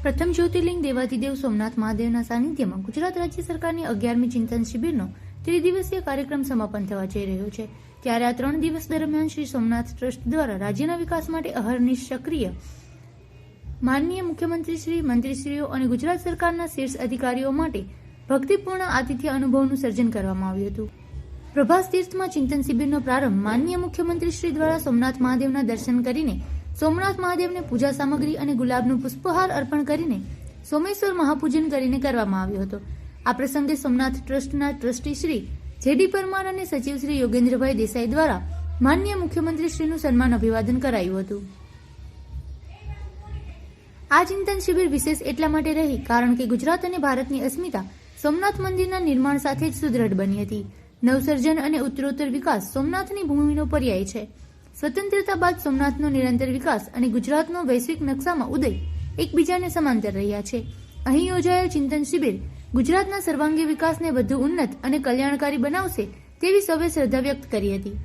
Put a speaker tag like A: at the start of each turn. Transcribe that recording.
A: પ્રથમ જ્યોતિર્લિંગ દેવાધિદેવ સોમનાથ મહાદેવના સાનિધ્યમાં ગુજરાત રાજ્ય સરકારની 11મી ચિંતન શિબિરનો ત્રિદિવસીય કાર્યક્રમ સમાપન થવા જઈ રહ્યો છે। ત્યારે આ 3 દિવસ દરમિયાન શ્રી સોમનાથ ટ્રસ્ટ દ્વારા રાજ્યના વિકાસ માટે અહર્નિશ સક્રિય માનનીય મુખ્યમંત્રીશ્રી, મંત્રીશ્રીઓ અને ગુજરાત સરકારના શીર્ષ અધિકારીઓ માટે ભક્તિપૂર્ણ આતિથ્ય અનુભવનું સર્જન કરવામાં આવ્યું હતું। પ્રભાસ તીર્થમાં ચિંતન શિબિરનો પ્રારંભ માનનીય મુખ્યમંત્રીશ્રી દ્વારા સોમનાથ મહાદેવના દર્શન કરીને સોમનાથ મહાદેવને પૂજા સામગ્રી અને ગુલાબનું પુષ્પહાર અર્પણ કરીને સોમેશ્વર મહાપૂજન કરીને કરવામાં આવ્યો હતો। આ પ્રસંગે સોમનાથ ટ્રસ્ટના ટ્રસ્ટી શ્રી જેડી પરમાર અને સચિવ શ્રી યોગેન્દ્રભાઈ દેસાઈ દ્વારા માનનીય મુખ્યમંત્રીશ્રીનું સન્માન અભિવાદન કરાયું હતું। આ ચિંતન શિબિર વિશેષ એટલા માટે રહી કારણ કે ગુજરાત અને ભારતની અસ્મિતા સોમનાથ મંદિરના નિર્માણ સાથે જ સુદૃઢ બની હતી। નવસર્જન અને ઉત્તરોત્તર વિકાસ સોમનાથની ભૂમિનો પર્યાય છે। સ્વતંત્રતા બાદ સોમનાથનો નિરંતર વિકાસ અને ગુજરાતનો વૈશ્વિક નકશામાં ઉદય એકબીજાને સમાંતર રહ્યા છે। અહીં યોજાયેલ ચિંતન શિબિર ગુજરાતના સર્વાંગી વિકાસને વધુ ઉન્નત અને કલ્યાણકારી બનાવશે તેવી સૌએ શ્રદ્ધા વ્યક્ત કરી હતી।